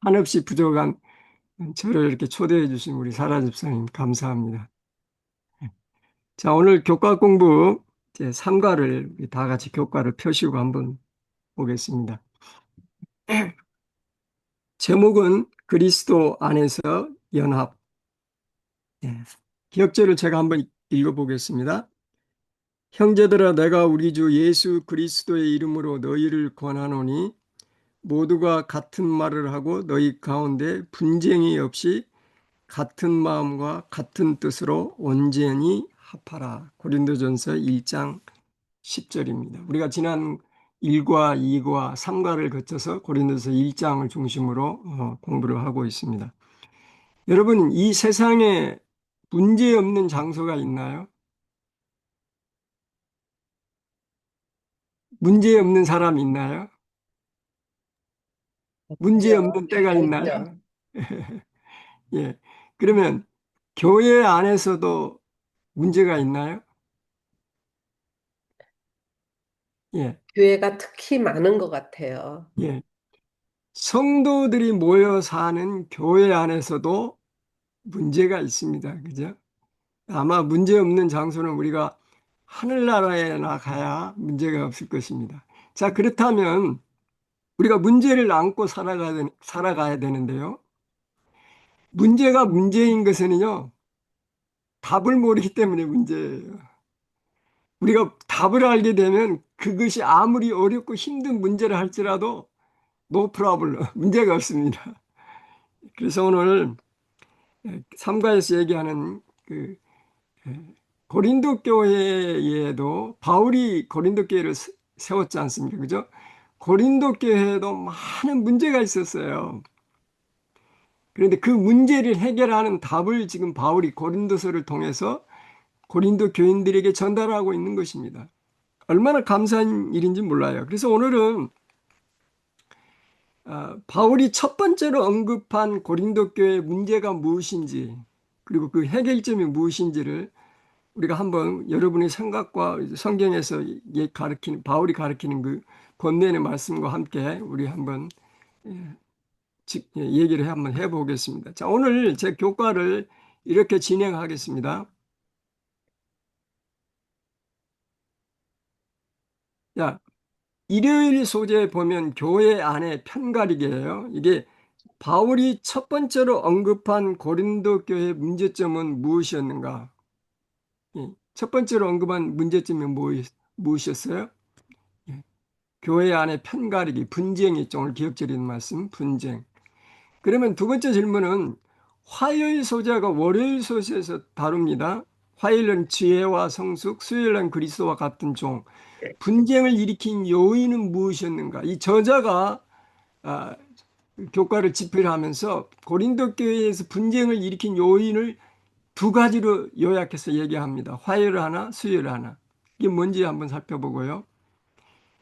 한없이 부족한 저를 이렇게 초대해 주신 우리 사라 집사님 감사합니다. 자, 오늘 교과 공부 제 3과를 다 같이 교과를 펴시고 한번 보겠습니다. 제목은 그리스도 안에서 연합. 예. 기억절을 제가 한번 읽어보겠습니다. 형제들아 내가 우리 주 예수 그리스도의 이름으로 너희를 권하노니 모두가 같은 말을 하고 너희 가운데 분쟁이 없이 같은 마음과 같은 뜻으로 온전히 합하라. 고린도전서 1장 10절입니다. 우리가 지난 1과 2과 3과를 거쳐서 고린도서 1장을 중심으로 공부를 하고 있습니다. 여러분, 이 세상에 문제 없는 장소가 있나요? 문제 없는 사람 있나요? 문제 있죠. 없는 때가 다 있나요? 있죠. 예. 그러면 교회 안에서도 문제가 있나요? 예. 교회가 특히 많은 것 같아요. 예. 성도들이 모여 사는 교회 안에서도 문제가 있습니다. 그죠? 아마 문제 없는 장소는 우리가 하늘나라에나 가야 문제가 없을 것입니다. 자, 그렇다면 우리가 문제를 안고 살아가야 되는데요. 문제가 문제인 것은요, 답을 모르기 때문에 문제예요. 우리가 답을 알게 되면 그것이 아무리 어렵고 힘든 문제를 할지라도 no problem, 문제가 없습니다. 그래서 오늘 3가에서 얘기하는 그 고린도 교회에도 바울이 고린도 교회를 세웠지 않습니까? 그죠? 고린도 교회에도 많은 문제가 있었어요. 그런데 그 문제를 해결하는 답을 지금 바울이 고린도서를 통해서 고린도 교인들에게 전달하고 있는 것입니다. 얼마나 감사한 일인지 몰라요. 그래서 오늘은 바울이 첫 번째로 언급한 고린도 교회의 문제가 무엇인지 그리고 그 해결점이 무엇인지를 우리가 한번 여러분의 생각과 성경에서 가르치는 바울이 가르치는 그 권면의 말씀과 함께 우리 한번 얘기를 한번 해보겠습니다. 자, 오늘 제 교과를 이렇게 진행하겠습니다. 자, 일요일 소재에 보면 교회 안에 편가르기예요. 이게 바울이 첫 번째로 언급한 고린도 교회 문제점은 무엇이었는가? 첫 번째로 언급한 문제점이 무엇이었어요? 예, 교회 안에 편가르기, 분쟁이 있죠. 오늘 기억드리는 말씀, 분쟁. 그러면 두 번째 질문은 화요일 소재가 월요일 소재에서 다룹니다. 화요일은 지혜와 성숙, 수요일은 그리스도와 같은 종. 분쟁을 일으킨 요인은 무엇이었는가? 이 저자가 아, 교과를 집필하면서 고린도 교회에서 분쟁을 일으킨 요인을 두 가지로 요약해서 얘기합니다. 화요일 하나, 수요일 하나. 이게 뭔지 한번 살펴보고요.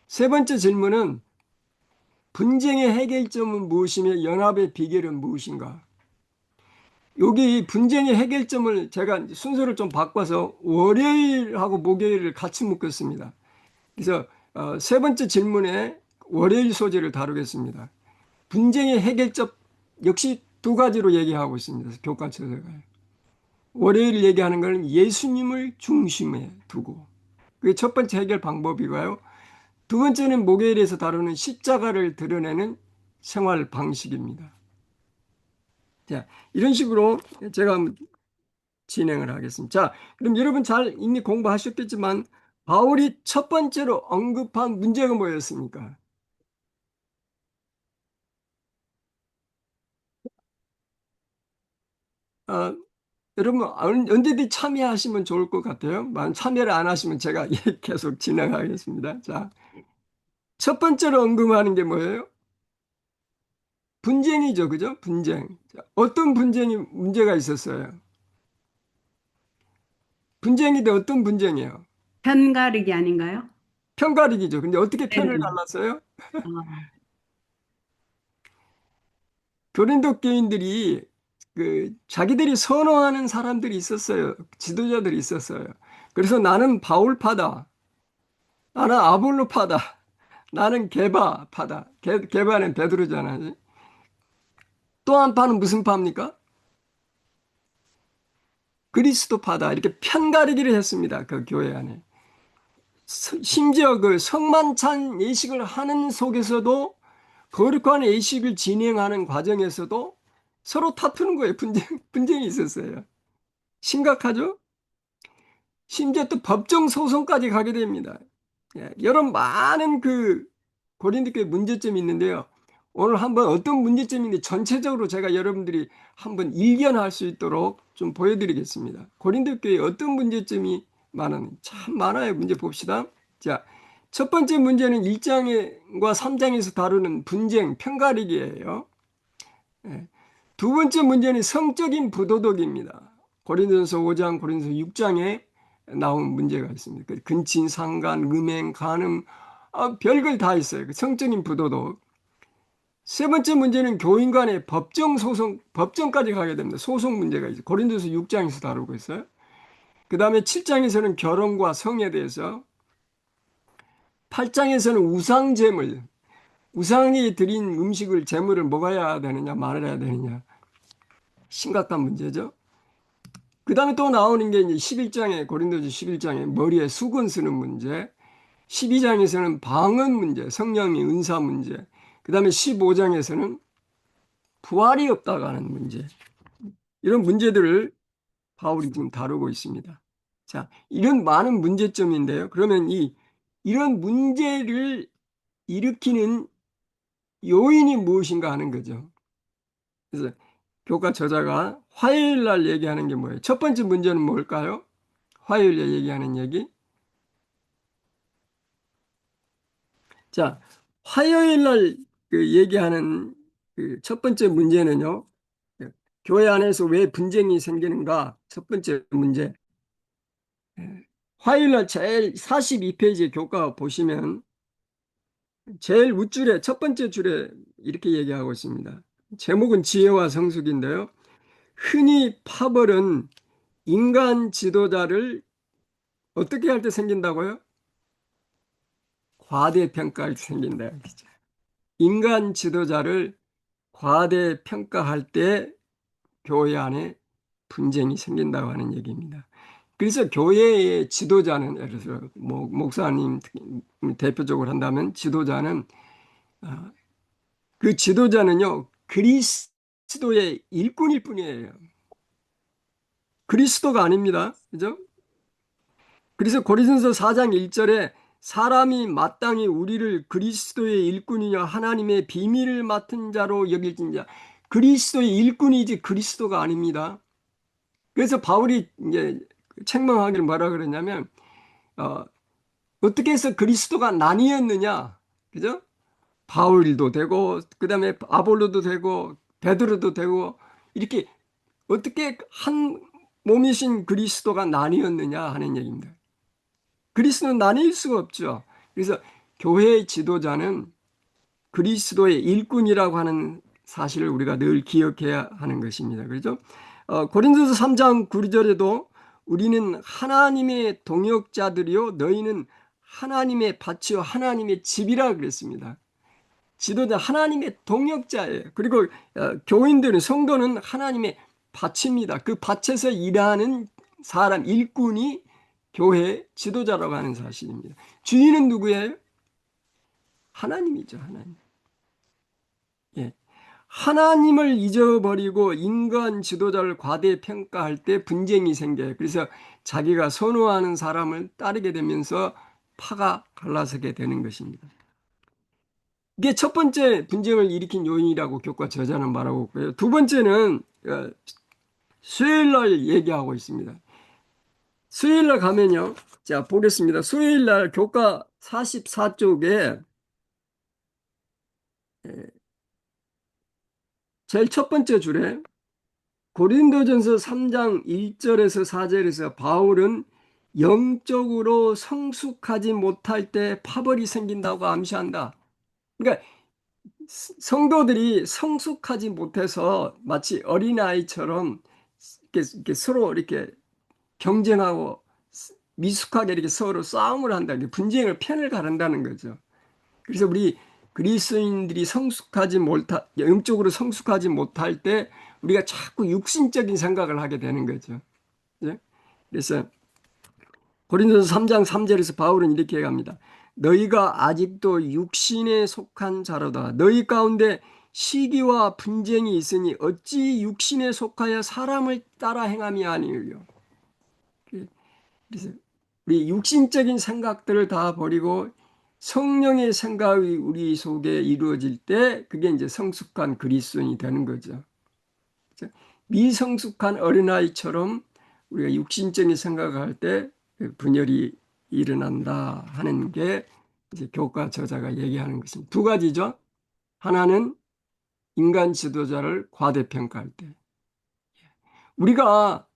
세 번째 질문은 분쟁의 해결점은 무엇이며 연합의 비결은 무엇인가? 여기 분쟁의 해결점을 제가 순서를 좀 바꿔서 월요일하고 목요일을 같이 묶었습니다. 그래서 세 번째 질문에 월요일 소재를 다루겠습니다. 분쟁의 해결점 역시 두 가지로 얘기하고 있습니다. 교과서가. 월요일 얘기하는 것은 예수님을 중심에 두고 그게 첫 번째 해결 방법이고요. 두 번째는 목요일에서 다루는 십자가를 드러내는 생활 방식입니다. 자, 이런 식으로 제가 한번 진행을 하겠습니다. 자, 그럼 여러분 잘 이미 공부하셨겠지만 바울이 첫 번째로 언급한 문제가 뭐였습니까? 어, 여러분 언제든지 참여하시면 좋을 것 같아요. 만 참여를 안 하시면 제가 계속 진행하겠습니다. 자, 첫 번째로 언급하는 게 뭐예요? 분쟁이죠, 그죠? 분쟁. 자, 어떤 분쟁이 문제가 있었어요? 분쟁인데 어떤 분쟁이에요? 편가르기 아닌가요? 편가르기죠. 근데 어떻게 편을 네네. 갈랐어요? 어, 고린도 교인들이 그 자기들이 선호하는 사람들이 있었어요. 지도자들이 있었어요. 그래서 나는 바울파다. 나는 아볼로파다. 나는 게바파다. 게바는 베드로잖아요. 또 한 파는 무슨 파입니까? 그리스도파다. 이렇게 편가르기를 했습니다. 그 교회 안에. 심지어 그 성만찬 예식을 하는 속에서도 거룩한 예식을 진행하는 과정에서도 서로 다투는 거예요. 분쟁이 있었어요. 심각하죠? 심지어 또 법정 소송까지 가게 됩니다. 예, 여러 많은 그 고린도 교회 문제점이 있는데요. 오늘 한번 어떤 문제점인지 전체적으로 제가 여러분들이 한번 일견할 수 있도록 좀 보여드리겠습니다. 고린도 교회에 어떤 문제점이 참 많아요. 문제 봅시다. 자, 첫 번째 문제는 1장과 3장에서 다루는 분쟁, 편가르기예요. 예. 두 번째 문제는 성적인 부도덕입니다. 고린도전서 5장, 고린도전서 6장에 나온 문제가 있습니다. 그 근친, 상간, 음행, 간음, 별걸 다 있어요. 그 성적인 부도덕. 세 번째 문제는 교인 간의 법정 소송, 법정까지 가게 됩니다. 소송 문제가 있어요. 고린도서 6장에서 다루고 있어요. 그 다음에 7장에서는 결혼과 성에 대해서, 8장에서는 우상제물, 우상이 드린 음식을, 제물을 먹어야 되느냐, 말아야 되느냐. 심각한 문제죠. 그 다음에 또 나오는 게 이제 11장에, 고린도서 11장에 머리에 수건 쓰는 문제, 12장에서는 방언 문제, 성령의 은사 문제, 그 다음에 15장에서는 부활이 없다고 하는 문제, 이런 문제들을 바울이 지금 다루고 있습니다. 자, 이런 많은 문제점인데요. 그러면 이런 문제를 일으키는 요인이 무엇인가 하는 거죠. 그래서 교과 저자가 화요일 날 얘기하는 게 뭐예요? 첫 번째 문제는 뭘까요? 화요일에 얘기하는 얘기. 자, 화요일 날그 얘기하는 그 첫 번째 문제는요. 교회 안에서 왜 분쟁이 생기는가? 첫 번째 문제. 화요일 날 제일 42페이지 교과 보시면 제일 윗줄에 첫 번째 줄에 이렇게 얘기하고 있습니다. 제목은 지혜와 성숙인데요. 흔히 파벌은 인간 지도자를 어떻게 할 때 생긴다고요? 과대평가할 때 생긴다. 인간 지도자를 과대평가할 때 교회 안에 분쟁이 생긴다고 하는 얘기입니다. 그래서 교회의 지도자는, 예를 들어서 목사님 대표적으로 한다면 지도자는, 아, 그 지도자는요, 그리스도의 일꾼일 뿐이에요. 그리스도가 아닙니다. 그죠? 그래서 고린도서 4장 1절에 사람이 마땅히 우리를 그리스도의 일꾼이냐 하나님의 비밀을 맡은 자로 여길진자, 그리스도의 일꾼이지 그리스도가 아닙니다. 그래서 바울이 이제 책망하기를 뭐라 그러냐면 어, 어떻게 해서 그리스도가 나뉘었느냐, 그죠? 바울도 되고 그다음에 아볼로도 되고 베드로도 되고 이렇게 어떻게 한 몸이신 그리스도가 나뉘었느냐 하는 얘기입니다. 그리스도는 나뉠 수가 없죠. 그래서 교회의 지도자는 그리스도의 일꾼이라고 하는 사실을 우리가 늘 기억해야 하는 것입니다. 그렇죠? 고린도서 3장 9절에도 우리는 하나님의 동역자들이요 너희는 하나님의 밭이요 하나님의 집이라 그랬습니다. 지도자 하나님의 동역자예요. 그리고 교인들은 성도는 하나님의 밭입니다. 그 밭에서 일하는 사람 일꾼이 교회 지도자라고 하는 사실입니다. 주인은 누구예요? 하나님이죠, 하나님. 예. 하나님을 잊어버리고 인간 지도자를 과대평가할 때 분쟁이 생겨요. 그래서 자기가 선호하는 사람을 따르게 되면서 파가 갈라서게 되는 것입니다. 이게 첫 번째 분쟁을 일으킨 요인이라고 교과 저자는 말하고 있고요. 두 번째는 수요일 날 얘기하고 있습니다. 수요일 날 가면요. 자, 보겠습니다. 수요일 날 교과 44쪽에 제일 첫 번째 줄에 고린도전서 3장 1절에서 4절에서 바울은 영적으로 성숙하지 못할 때 파벌이 생긴다고 암시한다. 그러니까 성도들이 성숙하지 못해서 마치 어린아이처럼 이렇게 서로 이렇게 경쟁하고 미숙하게 이렇게 서로 싸움을 한다. 분쟁을 편을 가른다는 거죠. 그래서 우리 그리스도인들이 영적으로 성숙하지 못할 때 우리가 자꾸 육신적인 생각을 하게 되는 거죠. 예? 그래서 고린도서 3장 3절에서 바울은 이렇게 얘기합니다. 너희가 아직도 육신에 속한 자로다. 너희 가운데 시기와 분쟁이 있으니 어찌 육신에 속하여 사람을 따라 행함이 아니요. 그래서 우리 육신적인 생각들을 다 버리고 성령의 생각이 우리 속에 이루어질 때 그게 이제 성숙한 그리스도인이 되는 거죠. 그래서 미성숙한 어린아이처럼 우리가 육신적인 생각을 할 때 분열이 일어난다 하는 게 이제 교과 저자가 얘기하는 것입니다. 두 가지죠. 하나는 인간 지도자를 과대평가할 때. 우리가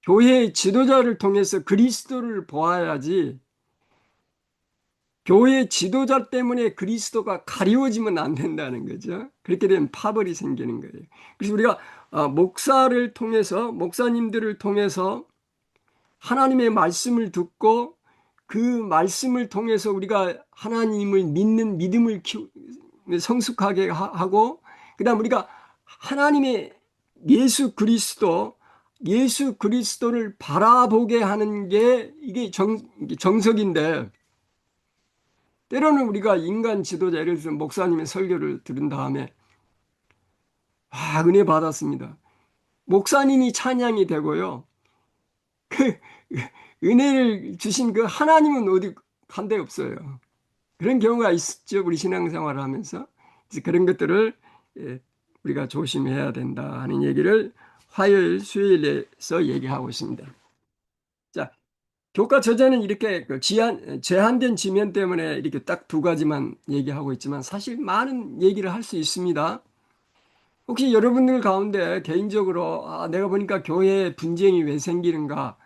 교회의 지도자를 통해서 그리스도를 보아야지 교회 지도자 때문에 그리스도가 가리워지면 안 된다는 거죠. 그렇게 되면 파벌이 생기는 거예요. 그래서 우리가 목사님들을 통해서 하나님의 말씀을 듣고 그 말씀을 통해서 우리가 하나님을 믿는 믿음을 성숙하게 하고, 그다음 우리가 하나님의 예수 그리스도를 바라보게 하는 게 이게 정석인데, 때로는 우리가 인간 지도자, 예를 들어서 목사님의 설교를 들은 다음에 은혜 받았습니다. 목사님이 찬양이 되고요. 그 은혜를 주신 그 하나님은 어디 간 데 없어요. 그런 경우가 있죠. 우리 신앙생활을 하면서. 그래서 그런 것들을 예, 우리가 조심해야 된다 하는 얘기를 화요일, 수요일에서 얘기하고 있습니다. 자, 교과 저자는 이렇게 제한된 지면 때문에 이렇게 딱 두 가지만 얘기하고 있지만 사실 많은 얘기를 할 수 있습니다. 혹시 여러분들 가운데 개인적으로 내가 보니까 교회에 분쟁이 왜 생기는가?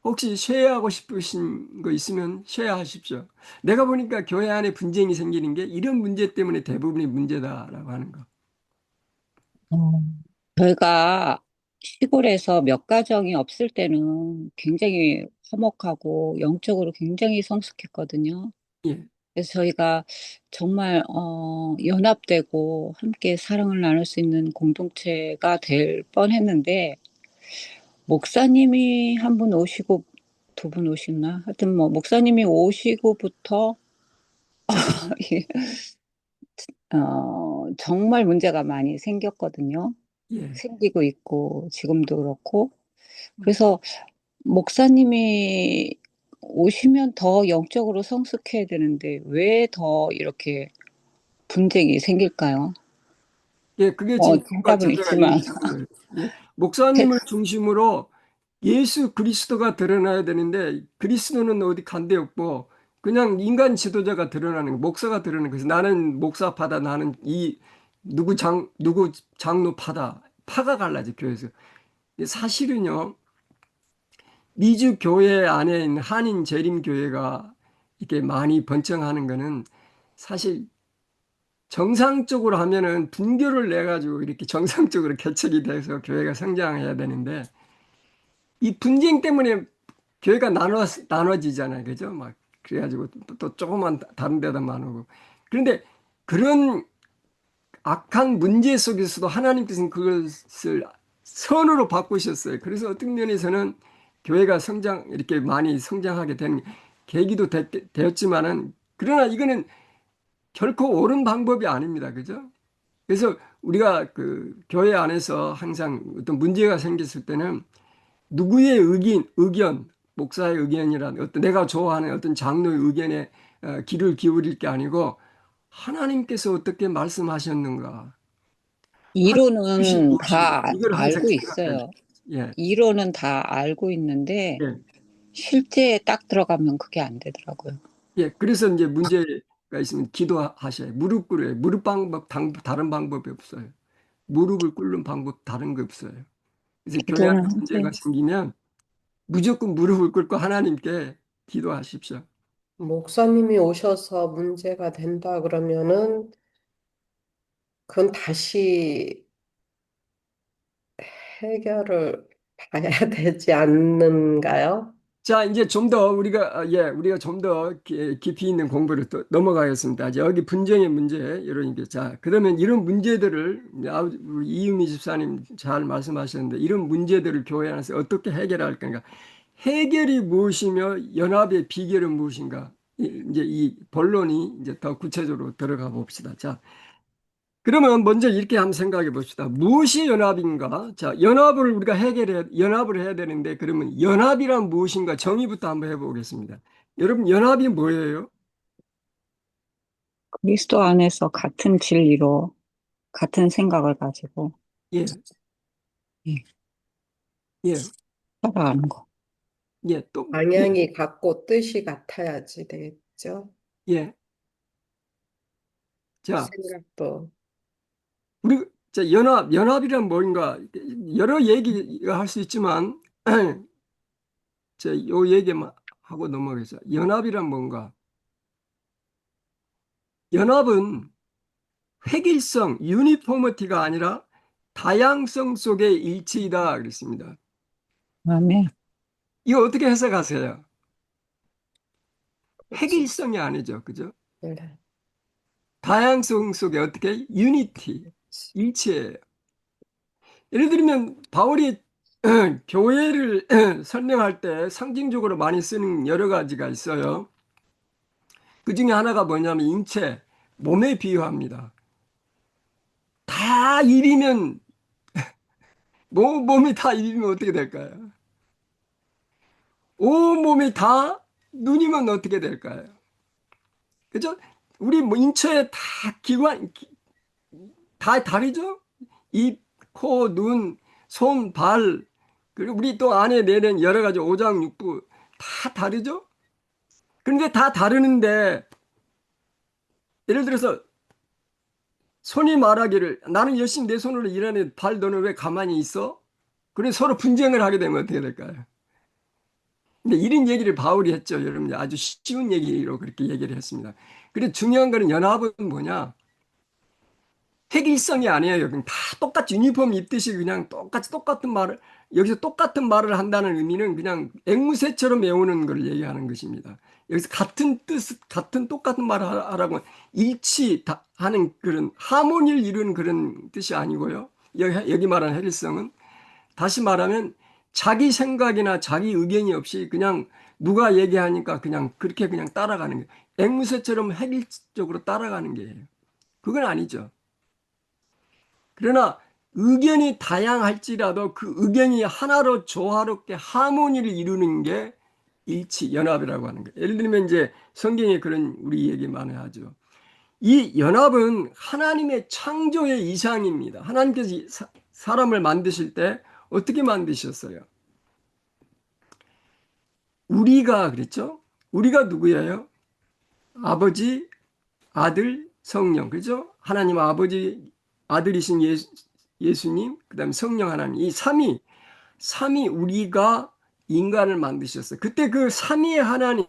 혹시 쉐어하고 싶으신 거 있으면 쉐어하십시오. 내가 보니까 교회 안에 분쟁이 생기는 게 이런 문제 때문에 대부분이 문제다라고 하는 거. 어, 저희가 시골에서 몇 가정이 없을 때는 굉장히 화목하고 영적으로 굉장히 성숙했거든요. 예, 그래서 저희가 정말 연합되고 함께 사랑을 나눌 수 있는 공동체가 될 뻔했는데 목사님이 한 분 오시고 두 분 오셨나? 하여튼 뭐 목사님이 오시고부터 정말 문제가 많이 생겼거든요. 예. 생기고 있고 지금도 그렇고 그래서 목사님이 오시면 더 영적으로 성숙해야 되는데 왜 더 이렇게 분쟁이 생길까요? 예, 그게 지금 교과 정답은 저자가 있지만 얘기하는 거예요. 예, 목사님을 중심으로 예수 그리스도가 드러나야 되는데 그리스도는 어디 간데 없고 그냥 인간 지도자가 드러나는 거, 목사가 드러나는 거예요. 나는 목사파다, 나는 누구 장로파다. 파가 갈라져 교회에서. 사실은요. 미주 교회 안에 있는 한인 재림 교회가 이렇게 많이 번창하는 거는 사실 정상적으로 하면은 분교를 내 가지고 이렇게 정상적으로 개척이 돼서 교회가 성장해야 되는데 이 분쟁 때문에 교회가 나눠지잖아요. 그죠? 막 그래가지고 또 조그만 다른 데다 나누고. 그런데 그런 악한 문제 속에서도 하나님께서는 그것을 선으로 바꾸셨어요. 그래서 어떤 면에서는 교회가 이렇게 많이 성장하게 된 계기도 되었지만은, 그러나 이거는 결코 옳은 방법이 아닙니다. 그죠? 그래서 우리가 그 교회 안에서 항상 어떤 문제가 생겼을 때는 누구의 의견, 목사의 의견이란 내가 좋아하는 어떤 장로의 의견에 귀를 기울일 게 아니고 하나님께서 어떻게 말씀하셨는가? 주신 이론은 도시 다 이걸 항상 알고 생각해야죠. 있어요. 예, 이론은 다 알고 있는데 예, 실제에 딱 들어가면 그게 안 되더라고요. 예. 그래서 이제 문제가 있으면 기도하셔야 무릎 꿇어요. 다른 방법이 없어요. 무릎을 꿇는 방법 다른 거 없어요. 그래서 교회 안에 기도는 문제가 하세요. 생기면 무조건 무릎을 꿇고 하나님께 기도하십시오. 목사님이 오셔서 문제가 된다 그러면은 그건 다시 해결을 봐야 되지 않는가요? 자, 이제 좀 더 우리가 좀 더 깊이 있는 공부를 또 넘어가겠습니다. 자, 여기 분쟁의 문제, 이런 게. 자, 그러면 이런 문제들을, 우리 이유미 집사님 잘 말씀하셨는데, 이런 문제들을 교회 안에서 어떻게 해결할 건가? 해결이 무엇이며 연합의 비결은 무엇인가? 이제 이 본론이 이제 더 구체적으로 들어가 봅시다. 자, 그러면 먼저 이렇게 한번 생각해 봅시다. 무엇이 연합인가? 자, 연합을 해야 되는데, 그러면 연합이란 무엇인가? 정의부터 한번 해보겠습니다. 여러분, 연합이 뭐예요? 그리스도 안에서 같은 진리로 같은 생각을 가지고 예, 예, 예, 살아가는 거. 예, 또, 예, 방향이 같고 뜻이 같아야지 되겠죠? 예. 자, 생각도. 자, 연합이란 뭔가, 여러 얘기가 할 수 있지만, 자, 요 얘기만 하고 넘어가겠습니다. 연합이란 뭔가? 연합은 획일성, 유니포머티가 아니라 다양성 속의 일치이다 그랬습니다. 아멘. 이거 어떻게 해석하세요? 그렇지. 획일성이 아니죠. 그죠? 네. 다양성 속에 어떻게? 유니티, 일치예요. 예를 들면 바울이 교회를 설명할 때 상징적으로 많이 쓰는 여러 가지가 있어요. 그 중에 하나가 뭐냐면 인체, 몸에 비유합니다. 다 입이면, 몸이 다 입이면 어떻게 될까요? 온몸이 다 눈이면 어떻게 될까요? 그죠? 우리 뭐 인체의 다 다 다르죠? 입, 코, 눈, 손, 발, 그리고 우리 또 안에 내는 여러 가지 오장육부 다 다르죠? 그런데 다 다르는데, 예를 들어서 손이 말하기를 나는 열심히 내 손으로 일하는데 발 너는 왜 가만히 있어? 그래 서로 분쟁을 하게 되면 어떻게 될까요? 근데 이런 얘기를 바울이 했죠. 여러분 아주 쉬운 얘기로 그렇게 얘기를 했습니다. 그래 중요한 거는 연합은 뭐냐? 획일성이 아니에요. 그냥 다 똑같이 유니폼 입듯이 그냥 똑같이 똑같은 말을 여기서 똑같은 말을 한다는 의미는 그냥 앵무새처럼 외우는 걸 얘기하는 것입니다. 여기서 같은 뜻, 같은 똑같은 말을 하라고 일치하는 그런 하모니를 이루는 그런 뜻이 아니고요. 여기 말하는 획일성은 다시 말하면 자기 생각이나 자기 의견이 없이 그냥 누가 얘기하니까 그냥 그렇게 그냥 따라가는 거예요. 앵무새처럼 획일적으로 따라가는 게예요. 그건 아니죠. 그러나 의견이 다양할지라도 그 의견이 하나로 조화롭게 하모니를 이루는 게 일치, 연합이라고 하는 거예요. 예를 들면 이제 성경에 그런 우리 얘기 많이 하죠. 이 연합은 하나님의 창조의 이상입니다. 하나님께서 사람을 만드실 때 어떻게 만드셨어요? 우리가 그랬죠? 우리가 누구예요? 아버지, 아들, 성령. 그죠? 하나님 아버지, 아들이신 예수님, 그 다음에 성령 하나님. 이 삼위 우리가 인간을 만드셨어요. 그때 그 삼위의 하나님,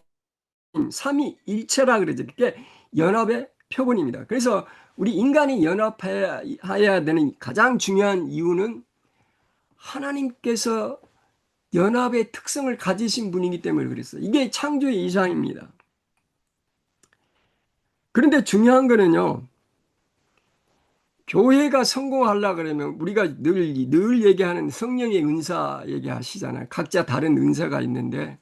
삼위일체라 그러죠. 그게 연합의 표본입니다. 그래서 우리 인간이 연합해야 되는 가장 중요한 이유는 하나님께서 연합의 특성을 가지신 분이기 때문에 그랬어요. 이게 창조의 이상입니다. 그런데 중요한 거는요, 교회가 성공하려 그러면 우리가 늘 얘기하는 성령의 은사 얘기하시잖아요. 각자 다른 은사가 있는데,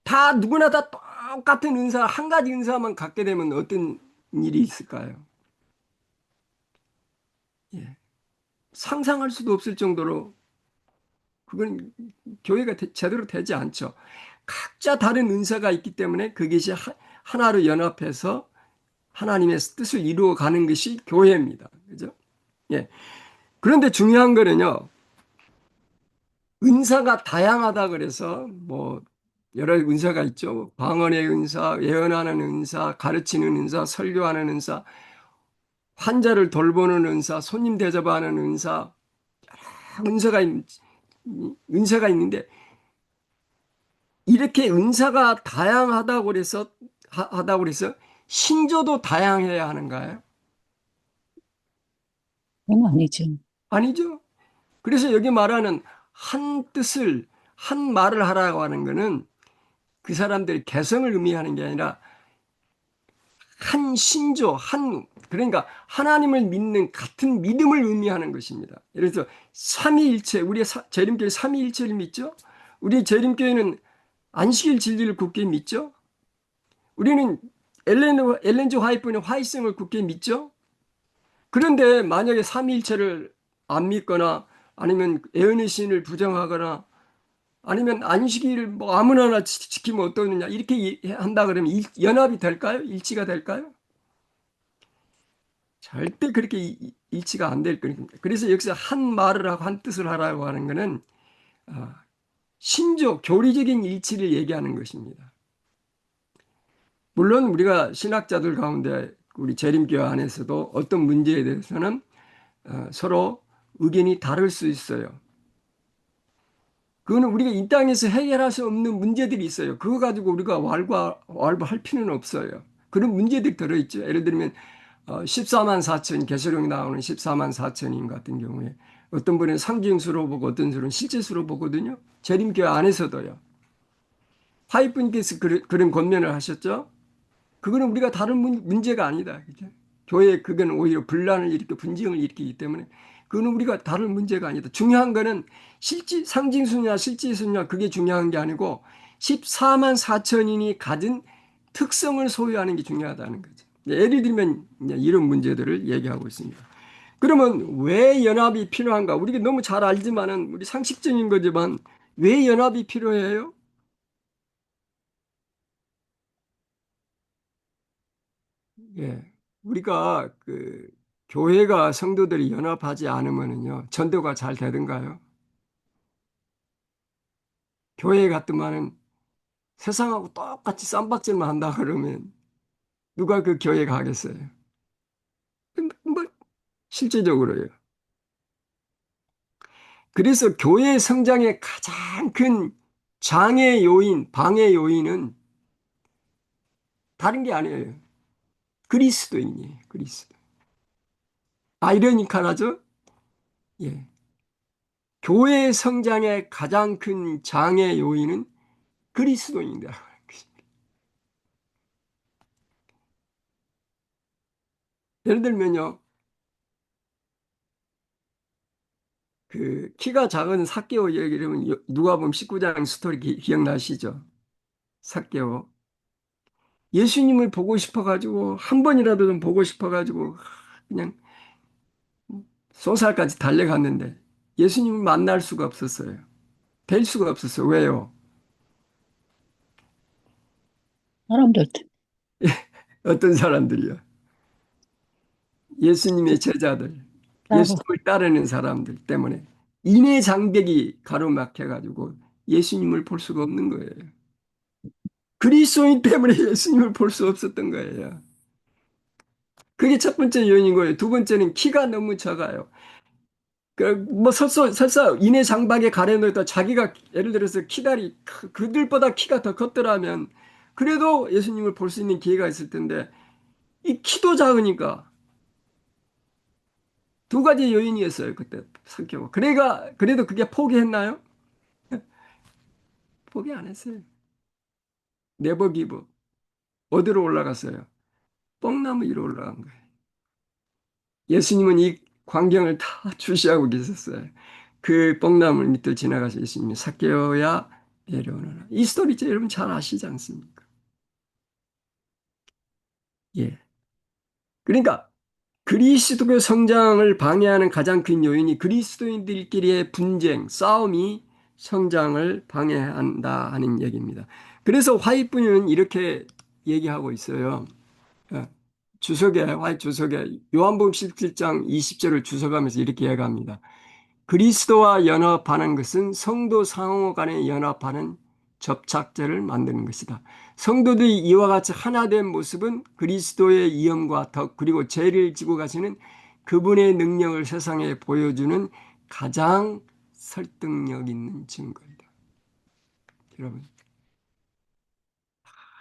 다 누구나 다 똑같은 은사, 한 가지 은사만 갖게 되면 어떤 일이 있을까요? 예. 상상할 수도 없을 정도로 그건 교회가 제대로 되지 않죠. 각자 다른 은사가 있기 때문에 그것이 하나로 연합해서 하나님의 뜻을 이루어 가는 것이 교회입니다. 그죠? 예. 그런데 중요한 거는요, 은사가 다양하다 그래서 뭐 여러 은사가 있죠. 방언의 은사, 예언하는 은사, 가르치는 은사, 설교하는 은사, 환자를 돌보는 은사, 손님 대접하는 은사, 은사가 은사가 있는데 이렇게 은사가 다양하다고 그래서 하다고 그래서 신조도 다양해야 하는가요? 그건 아니죠. 아니죠. 그래서 여기 말하는 한 뜻을 한 말을 하라고 하는 것은 그 사람들의 개성을 의미하는 게 아니라 한 신조, 그러니까 하나님을 믿는 같은 믿음을 의미하는 것입니다. 예를 들어서 삼위일체, 우리 재림교회 삼위일체를 믿죠? 우리 재림교회는 안식일 진리를 굳게 믿죠? 우리는 엘렌 G 화이트의 화이성을 굳게 믿죠? 그런데 만약에 삼위일체를 안 믿거나 아니면 예언의 신을 부정하거나 아니면 안식일을 뭐 아무나 지키면 어떠느냐 이렇게 한다 그러면 연합이 될까요? 일치가 될까요? 절대 그렇게 일치가 안 될 겁니다. 그래서 여기서 한 말을 하고 한 뜻을 하라고 하는 것은 어, 신조, 교리적인 일치를 얘기하는 것입니다. 물론 우리가 신학자들 가운데 우리 재림교회 안에서도 어떤 문제에 대해서는 서로 의견이 다를 수 있어요. 그거는 우리가 이 땅에서 해결할 수 없는 문제들이 있어요. 그거 가지고 우리가 왈부할 필요는 없어요. 그런 문제들이 들어있죠. 예를 들면 14만 4천 계시록에 나오는 14만 4천인 같은 경우에 어떤 분은 상징수로 보고 어떤 분은 실제수로 보거든요. 재림교회 안에서도요. 화이트분께서 그런 권면을 하셨죠. 그거는 우리가 다른 문제가 아니다. 그죠? 교회 그건 오히려 분란을 일으켜 분쟁을 일으키기 때문에 그거는 우리가 다른 문제가 아니다. 중요한 거는 상징수냐 실질수냐 그게 중요한 게 아니고 14만 4천인이 가진 특성을 소유하는 게 중요하다는 거죠. 예를 들면 이런 문제들을 얘기하고 있습니다. 그러면 왜 연합이 필요한가? 우리가 너무 잘 알지만은 우리 상식적인 거지만 왜 연합이 필요해요? 예. 우리가 교회가 성도들이 연합하지 않으면은요, 전도가 잘 되던가요? 교회 같으면은 세상하고 똑같이 쌈박질만 한다 그러면 누가 그 교회 가겠어요? 뭐, 실제적으로요. 그래서 교회 성장의 가장 큰 장애 요인, 방해 요인은 다른 게 아니에요. 그리스도인이에요. 그리스도. 아이러니컬하죠? 예. 교회 성장의 가장 큰 장애 요인은 그리스도인이다. 예를 들면요, 키가 작은 삭개오 얘기를 누가복음 19장 스토리 기억나시죠? 삭개오. 예수님을 보고 싶어가지고, 한 번이라도 좀 보고 싶어가지고, 그냥 소살까지 달려갔는데, 예수님을 만날 수가 없었어요. 뵐 수가 없었어요. 왜요? 사람들 어떤 사람들이요? 예수님의 제자들, 따로 예수님을 따르는 사람들 때문에 인해 장벽이 가로막혀가지고 예수님을 볼 수가 없는 거예요. 그리스도인 때문에 예수님을 볼 수 없었던 거예요. 그게 첫 번째 요인인 거예요. 두 번째는 키가 너무 작아요. 뭐 설사 인해 장박에 가려놓다 자기가 예를 들어서 그들보다 키가 더 컸더라면 그래도 예수님을 볼 수 있는 기회가 있을 텐데 이 키도 작으니까 두 가지 요인이었어요. 그때 성격은. 그래도 그게 포기했나요? 포기 안 했어요. 네버 기브. 어디로 올라갔어요? 뻥나무 위로 올라간 거예요. 예수님은 이 광경을 다 주시하고 계셨어요. 그 뻥나무 밑을 지나가서 예수님이 삭개오야 내려오너라. 이 스토리 여러분 잘 아시지 않습니까? 예. 그러니까 그리스도교 성장을 방해하는 가장 큰 요인이 그리스도인들끼리의 분쟁, 싸움이 성장을 방해한다 하는 얘기입니다. 그래서 화이트는 이렇게 얘기하고 있어요. 예. 화이트 주석에 요한복음 17장 20절을 주석하면서 이렇게 얘기합니다. 그리스도와 연합하는 것은 성도 상호 간에 연합하는 접착제를 만드는 것이다. 성도들이 이와 같이 하나 된 모습은 그리스도의 이엄과 덕 그리고 죄를 지고 가시는 그분의 능력을 세상에 보여주는 가장 설득력 있는 증거이다. 여러분,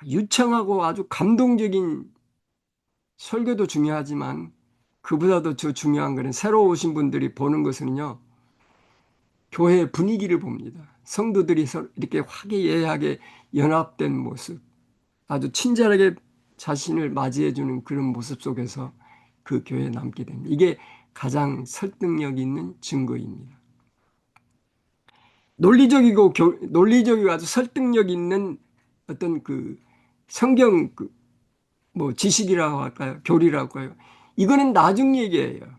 유창하고 아주 감동적인 설교도 중요하지만 그보다도 더 중요한 것은 새로 오신 분들이 보는 것은요. 교회의 분위기를 봅니다. 성도들이 서로 이렇게 화기애애하게 연합된 모습, 아주 친절하게 자신을 맞이해주는 그런 모습 속에서 그 교회에 남게 됩니다. 이게 가장 설득력 있는 증거입니다. 논리적이고 아주 설득력 있는 어떤 그 성경 뭐 지식이라고 할까요? 교리라고 해요. 이거는 나중 얘기예요.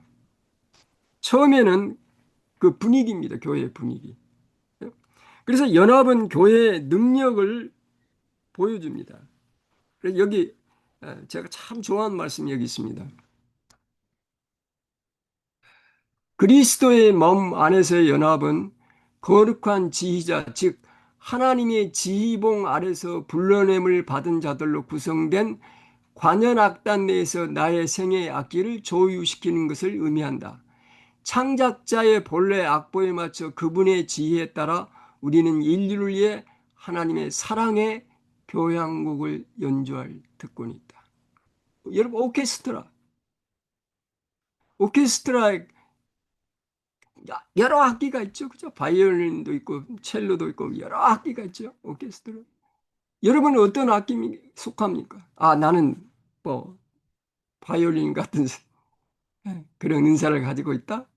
처음에는 그 분위기입니다. 교회의 분위기. 그래서 연합은 교회의 능력을 보여줍니다. 그래서 여기 제가 참 좋아하는 말씀이 여기 있습니다. 그리스도의 몸 안에서의 연합은 거룩한 지휘자, 즉 하나님의 지휘봉 아래서 불러냄을 받은 자들로 구성된 관현악단 내에서 나의 생애의 악기를 조율시키는 것을 의미한다. 창작자의 본래 악보에 맞춰 그분의 지혜에 따라 우리는 인류를 위해 하나님의 사랑의 교향곡을 연주할 특권이 있다. 여러분 오케스트라에 여러 악기가 있죠. 그죠? 바이올린도 있고 첼로도 있고 여러 악기가 있죠. 오케스트라. 여러분은 어떤 악기에 속합니까? 아, 나는 뭐 바이올린 같은 그런 은사를 가지고 있다.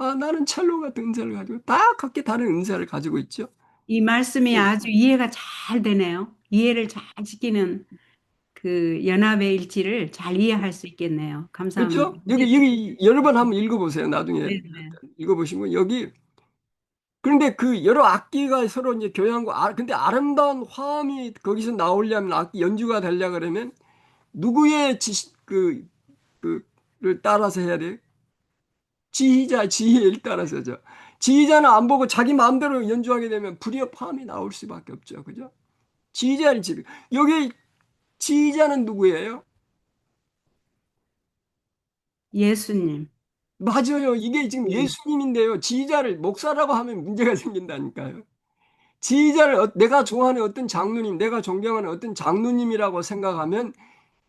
아, 나는 첼로 같은 은사를 가지고 다 각기 다른 은사를 가지고 있죠. 이 말씀이 네. 아주 이해가 잘 되네요. 이해를 잘 시키는 그 연합의 일치를 잘 이해할 수 있겠네요. 감사합니다. 그렇죠? 여기 여러 번 한번 읽어보세요. 나중에 네, 네. 읽어보시면 여기 그런데 그 여러 악기가 서로 이제 교향고 근데 아름다운 화음이 거기서 나오려면 악기 연주가 되려 그러면 누구의 그를 따라서 해야 돼요? 지휘자의 따라서죠. 지휘자는 안 보고 자기 마음대로 연주하게 되면 불협화음이 나올 수밖에 없죠. 그죠? 지휘자는 여기 지휘자는 누구예요? 예수님. 맞아요. 이게 지금 네. 예수님인데요. 지휘자를 목사라고 하면 문제가 생긴다니까요. 지휘자를 내가 좋아하는 어떤 장로님, 내가 존경하는 어떤 장로님이라고 생각하면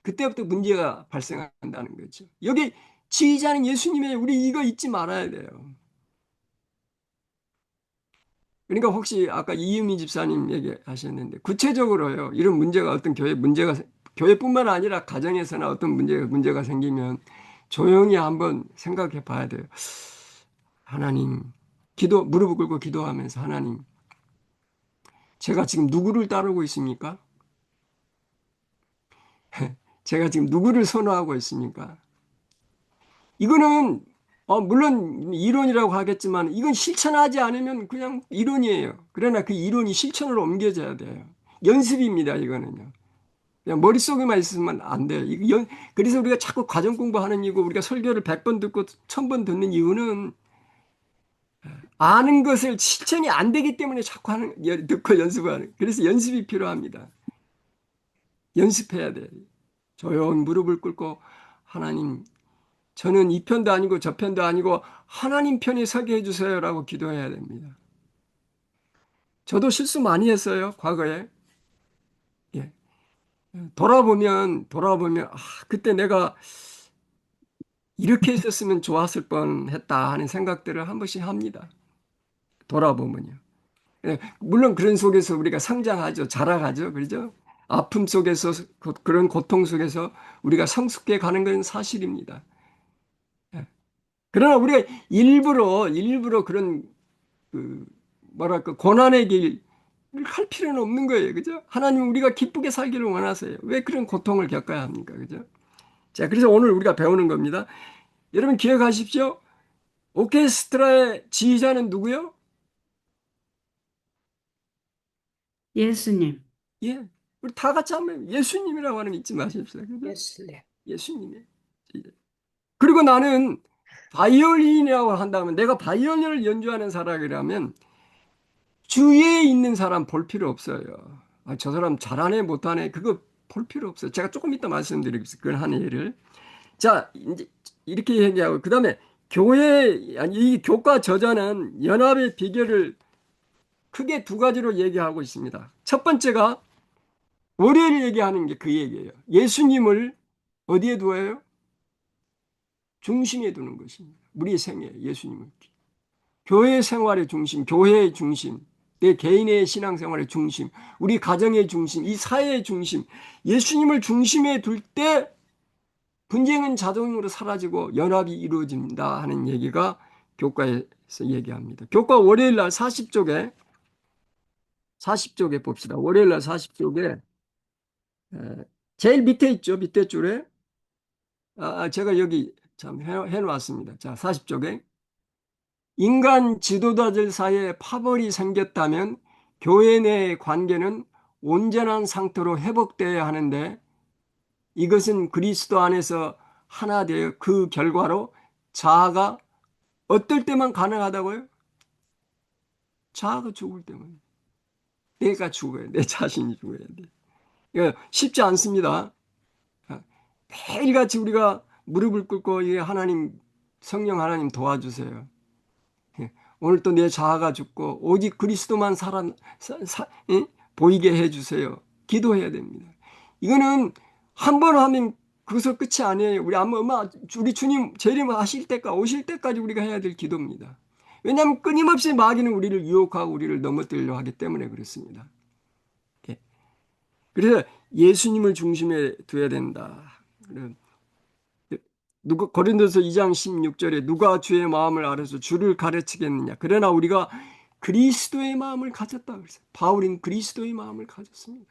그때부터 문제가 발생한다는 거죠. 여기 지휘자는 예수님이에요. 우리 이거 잊지 말아야 돼요. 그러니까 혹시 아까 이유미 집사님 얘기하셨는데 구체적으로요. 이런 문제가 어떤 교회뿐만 아니라 가정에서나 어떤 문제가 생기면 조용히 한번 생각해 봐야 돼요. 하나님, 무릎을 꿇고 기도하면서 하나님, 제가 지금 누구를 따르고 있습니까? 제가 지금 누구를 선호하고 있습니까? 이거는 물론 이론이라고 하겠지만 이건 실천하지 않으면 그냥 이론이에요. 그러나 그 이론이 실천으로 옮겨져야 돼요. 연습입니다, 이거는요. 그냥 머릿속에만 있으면 안 돼요. 그래서 우리가 자꾸 과정 공부하는 이유고 우리가 설교를 100번 듣고 1000번 듣는 이유는 아는 것을 실천이 안 되기 때문에 자꾸 듣고 연습하는. 그래서 연습이 필요합니다. 연습해야 돼요. 조용 무릎을 꿇고 하나님, 저는 이 편도 아니고 저 편도 아니고 하나님 편에 서게 해주세요라고 기도해야 됩니다. 저도 실수 많이 했어요, 과거에. 예. 돌아보면 그때 내가 이렇게 했었으면 좋았을 뻔했다 하는 생각들을 한 번씩 합니다. 돌아보면요. 예, 물론 그런 속에서 우리가 성장하죠. 자라가죠. 그렇죠? 아픔 속에서 그런 고통 속에서 우리가 성숙해 가는 건 사실입니다. 예. 그러나 우리가 일부러 그런 뭐랄까 고난의 길을 할 필요는 없는 거예요. 그죠? 하나님 우리가 기쁘게 살기를 원하세요. 왜 그런 고통을 겪어야 합니까? 그죠? 자, 그래서 오늘 우리가 배우는 겁니다. 여러분 기억하십시오. 오케스트라의 지휘자는 누구요? 예수님. 예. 우리 다 같이 한번 예수님이라고 하는 거 잊지 마십시오. 그죠? 예술래. 예수님이에요. 그리고 나는 바이올린이라고 한다면 내가 바이올린을 연주하는 사람이라면 주위에 있는 사람 볼 필요 없어요. 아, 저 사람 잘하네 못하네 그거 볼 필요 없어요. 제가 조금 이따 말씀드리겠습니다. 그건 한 예를. 자, 이제 이렇게 얘기하고 그다음에 이 교과 저자는 연합의 비결을 크게 두 가지로 얘기하고 있습니다. 첫 번째가 월요일 얘기하는 게 그 얘기예요. 예수님을 어디에 두어요? 중심에 두는 것입니다. 우리 생애 예수님을. 교회 생활의 중심, 교회의 중심. 내 개인의 신앙생활의 중심, 우리 가정의 중심, 이 사회의 중심, 예수님을 중심에 둘 때 분쟁은 자동으로 사라지고 연합이 이루어진다 하는 얘기가 교과에서 얘기합니다. 교과 월요일 날 40쪽에 봅시다. 월요일 날 40쪽에 제일 밑에 있죠. 밑에 줄에 제가 여기 참 해놓았습니다. 자, 40쪽에 인간 지도자들 사이에 파벌이 생겼다면 교회 내의 관계는 온전한 상태로 회복되어야 하는데 이것은 그리스도 안에서 하나 되어 그 결과로 자아가 어떨 때만 가능하다고요? 자아가 죽을 때만. 내가 죽어야 돼. 내 자신이 죽어야 돼. 이거 쉽지 않습니다. 매일같이 우리가 무릎을 꿇고 이 하나님, 성령 하나님 도와주세요. 예. 오늘 또 내 자아가 죽고 오직 그리스도만 보이게 해주세요. 기도해야 됩니다. 이거는 한 번 하면 그것은 끝이 아니에요. 우리 주님 재림하실 때까지 오실 때까지 우리가 해야 될 기도입니다. 왜냐하면 끊임없이 마귀는 우리를 유혹하고 우리를 넘어뜨리려 하기 때문에 그렇습니다. 예. 그래서 예수님을 중심에 둬야 된다. 고린도서 2장 16절에 누가 주의 마음을 알아서 주를 가르치겠느냐. 그러나 우리가 그리스도의 마음을 가졌다 그랬어요. 바울은 그리스도의 마음을 가졌습니다.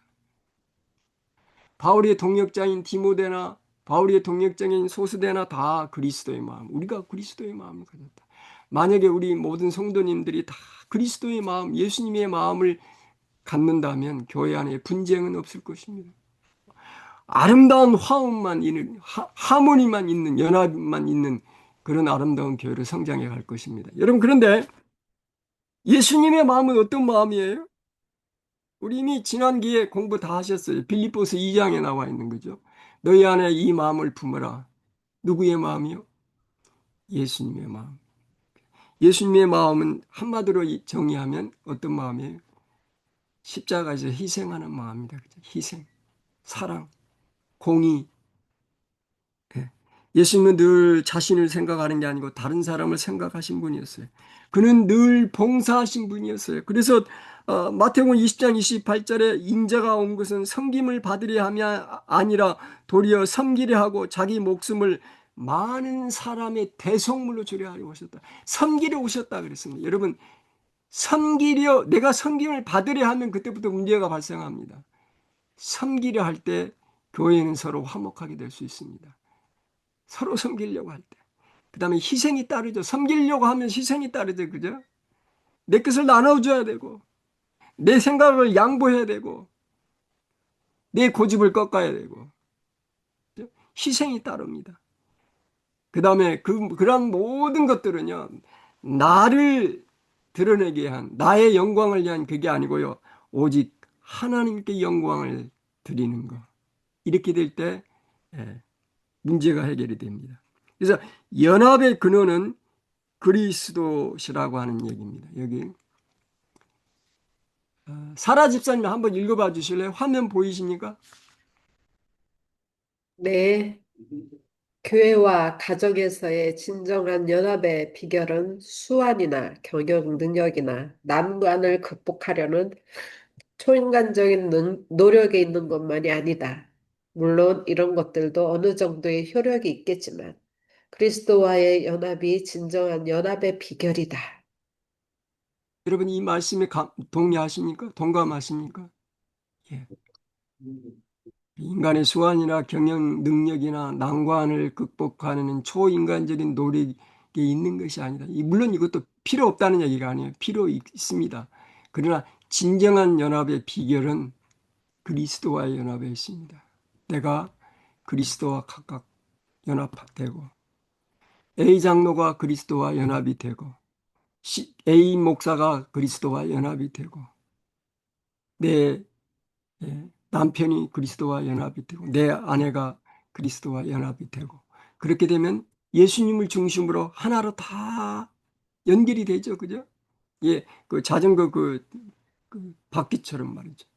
바울의 동역자인 디모데나 바울의 동역자인 소스데나 다 그리스도의 마음. 우리가 그리스도의 마음을 가졌다. 만약에 우리 모든 성도님들이 다 그리스도의 마음, 예수님의 마음을 갖는다면 교회 안에 분쟁은 없을 것입니다. 아름다운 화음만 있는, 하모니만 있는, 연합만 있는 그런 아름다운 교회로 성장해 갈 것입니다. 여러분, 그런데 예수님의 마음은 어떤 마음이에요? 우리 이미 지난 기회에 공부 다 하셨어요. 빌립보서 2장에 나와 있는 거죠. 너희 안에 이 마음을 품어라. 누구의 마음이요? 예수님의 마음. 예수님의 마음은 한마디로 정의하면 어떤 마음이에요? 십자가에서 희생하는 마음입니다. 희생, 사랑, 공의. 예. 예수님은 늘 자신을 생각하는 게 아니고 다른 사람을 생각하신 분이었어요. 그는 늘 봉사하신 분이었어요. 그래서 마태복음 20장 28절에 인자가 온 것은 섬김을 받으려 함이 아니라 도리어 섬기려 하고 자기 목숨을 많은 사람의 대속물로 주려 하려 오셨다. 섬기려 오셨다 그랬습니다. 여러분, 내가 섬김을 받으려 하면 그때부터 문제가 발생합니다. 섬기려 할 때 교회는 서로 화목하게 될 수 있습니다. 서로 섬기려고 할 때. 그 다음에 희생이 따르죠. 섬기려고 하면 희생이 따르죠. 그죠? 내 것을 나눠줘야 되고, 내 생각을 양보해야 되고, 내 고집을 꺾어야 되고, 그죠? 희생이 따릅니다. 그 다음에 그런 모든 것들은요, 나를 드러내게 한, 나의 영광을 위한 그게 아니고요, 오직 하나님께 영광을 드리는 거. 이렇게 될 때, 문제가 해결이 됩니다. 그래서 연합의 근원은 그리스도시라고 하는 얘기입니다. 여기 사라 집사님 한번 읽어봐 주실래요? 화면 보이십니까? 네. 교회와 가정에서의 진정한 연합의 비결은 수완이나 경영 능력이나 난관을 극복하려는 초인간적인 노력에 있는 것만이 아니다. 물론 이런 것들도 어느 정도의 효력이 있겠지만 그리스도와의 연합이 진정한 연합의 비결이다. 여러분 이 말씀에 동의하십니까? 동감하십니까? 예. 인간의 수완이나 경영 능력이나 난관을 극복하는 초인간적인 노력이 있는 것이 아니다. 물론 이것도 필요 없다는 얘기가 아니에요. 필요 있습니다. 그러나 진정한 연합의 비결은 그리스도와의 연합에 있습니다. 내가 그리스도와 각각 연합되고 A 장로가 그리스도와 연합이 되고 A 목사가 그리스도와 연합이 되고 내 남편이 그리스도와 연합이 되고 내 아내가 그리스도와 연합이 되고 그렇게 되면 예수님을 중심으로 하나로 다 연결이 되죠. 그죠? 예, 그 자전거 그 바퀴처럼 말이죠.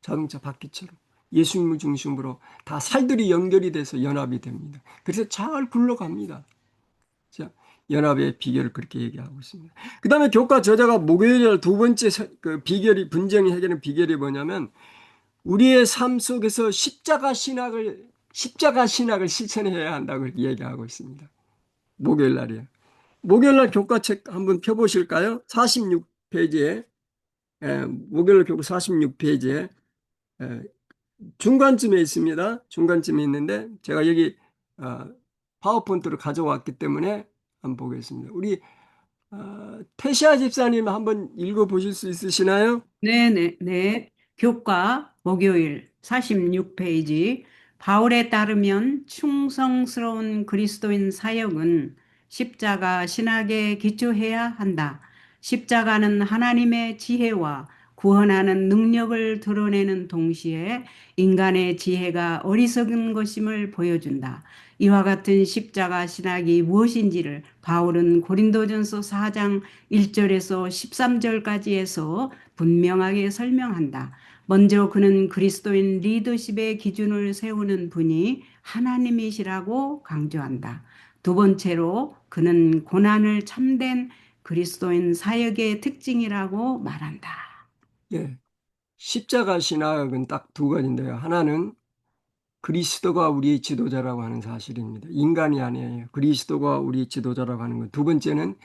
자동차 바퀴처럼 예수님을 중심으로 다 살들이 연결이 돼서 연합이 됩니다. 그래서 잘 굴러갑니다. 자, 연합의 비결을 그렇게 얘기하고 있습니다. 그 다음에 교과 저자가 목요일 두 번째 그 비결이, 분쟁이 해결하는 비결이 뭐냐면, 우리의 삶 속에서 십자가 신학을 실천해야 한다고 그렇게 얘기하고 있습니다. 목요일 날이에요. 목요일 날 교과책 한번 펴보실까요? 46페이지에, 목요일 날 교과 46페이지에, 중간쯤에 있습니다. 중간쯤에 있는데, 제가 여기, 파워포인트를 가져왔기 때문에 한번 보겠습니다. 우리, 태시아 집사님 한번 읽어보실 수 있으시나요? 네. 교과 목요일 46페이지. 바울에 따르면 충성스러운 그리스도인 사역은 십자가 신학에 기초해야 한다. 십자가는 하나님의 지혜와 구원하는 능력을 드러내는 동시에 인간의 지혜가 어리석은 것임을 보여준다. 이와 같은 십자가 신학이 무엇인지를 바울은 고린도전서 4장 1절에서 13절까지에서 분명하게 설명한다. 먼저 그는 그리스도인 리더십의 기준을 세우는 분이 하나님이시라고 강조한다. 두 번째로 그는 고난을 참된 그리스도인 사역의 특징이라고 말한다. 예. 십자가 신학은 딱 두 가지인데요. 하나는 그리스도가 우리의 지도자라고 하는 사실입니다. 인간이 아니에요. 그리스도가 우리의 지도자라고 하는 것. 두 번째는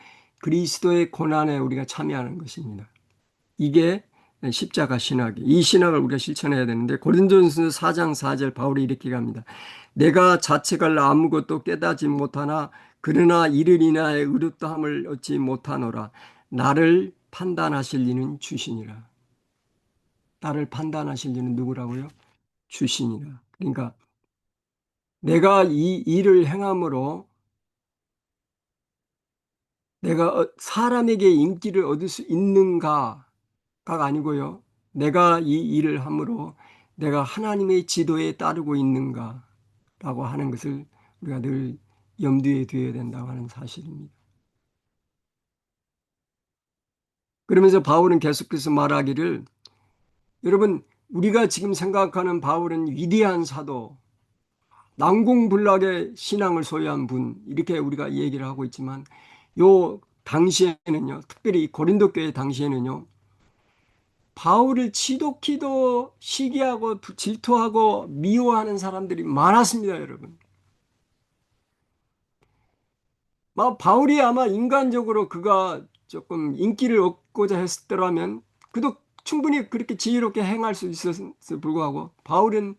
그리스도의 고난에 우리가 참여하는 것입니다. 이게 십자가 신학이. 이 신학을 우리가 실천해야 되는데, 고린도전서 4장 4절 바울이 이렇게 갑니다. 내가 자책할 아무것도 깨닫지 못하나 그러나 이를 인하여 의롭다함을 얻지 못하노라. 나를 판단하실 이는 주시니라. 나를 판단하실 이는 누구라고요? 주시니라. 그러니까 내가 이 일을 행함으로 내가 사람에게 인기를 얻을 수 있는가가 아니고요. 내가 이 일을 함으로 내가 하나님의 지도에 따르고 있는가라고 하는 것을 우리가 늘 염두에 두어야 된다고 하는 사실입니다. 그러면서 바울은 계속해서 말하기를, 여러분, 우리가 지금 생각하는 바울은 위대한 사도, 난공불락의 신앙을 소유한 분, 이렇게 우리가 얘기를 하고 있지만, 요 당시에는요, 특별히 고린도 교회 당시에는요, 바울을 지독히도 시기하고 질투하고 미워하는 사람들이 많았습니다, 여러분. 바울이 아마 인간적으로 그가 조금 인기를 얻고자 했더라면 그도 충분히 그렇게 지혜롭게 행할 수 있었을 불구하고, 바울은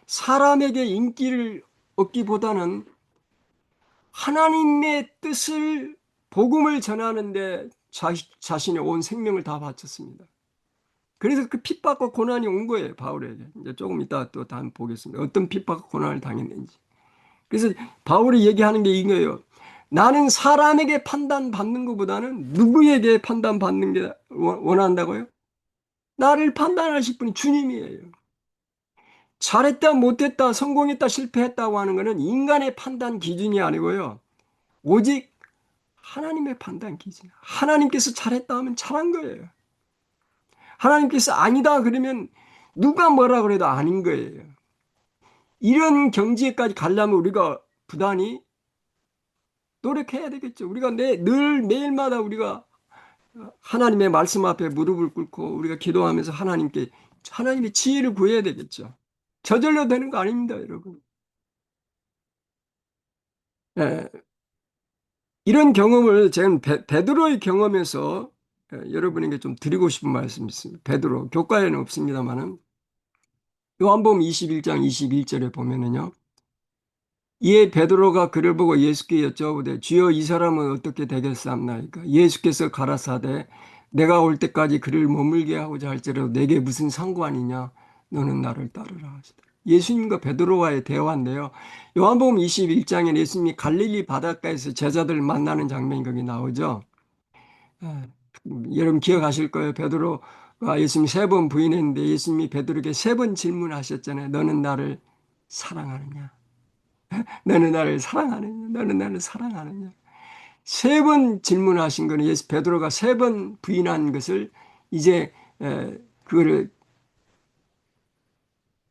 사람에게 인기를 얻기보다는 하나님의 뜻을, 복음을 전하는데 자신의 온 생명을 다 바쳤습니다. 그래서 그 핍박과 고난이 온 거예요, 바울에게. 이제 조금 이따 또 다음 보겠습니다. 어떤 핍박과 고난을 당했는지. 그래서 바울이 얘기하는 게 이거예요. 나는 사람에게 판단받는 것보다는 누구에게 판단받는 게 원한다고요? 나를 판단하실 분이 주님이에요. 잘했다, 못했다, 성공했다, 실패했다고 하는 것은 인간의 판단 기준이 아니고요. 오직 하나님의 판단 기준. 하나님께서 잘했다 하면 잘한 거예요. 하나님께서 아니다 그러면 누가 뭐라 그래도 아닌 거예요. 이런 경지에까지 가려면 우리가 부단히 노력해야 되겠죠. 우리가 늘 매일마다 우리가 하나님의 말씀 앞에 무릎을 꿇고 우리가 기도하면서 하나님의 지혜를 구해야 되겠죠. 저절로 되는 거 아닙니다, 여러분. 예, 이런 경험을 제가 베드로의 경험에서 여러분에게 좀 드리고 싶은 말씀이 있습니다. 베드로, 교과에는 없습니다만은 요한복음 21장 21절에 보면은요. 이에 베드로가 그를 보고 예수께 여쭤보되 주여 이 사람은 어떻게 되겠사옵나이까? 예수께서 가라사대 내가 올 때까지 그를 머물게 하고자 할지라도 내게 무슨 상관이냐? 너는 나를 따르라 하시더라. 예수님과 베드로와의 대화인데요. 요한복음 21장에 예수님이 갈릴리 바닷가에서 제자들을 만나는 장면이 거기 나오죠. 여러분 기억하실 거예요. 베드로가 예수님 3번 부인했는데 예수님이 베드로에게 3번 질문하셨잖아요. 너는 나를 사랑하느냐? 너는 나를 사랑하느냐? 너는 나를 사랑하느냐? 3번 질문하신 거는 베드로가 3번 부인한 것을 이제 그거를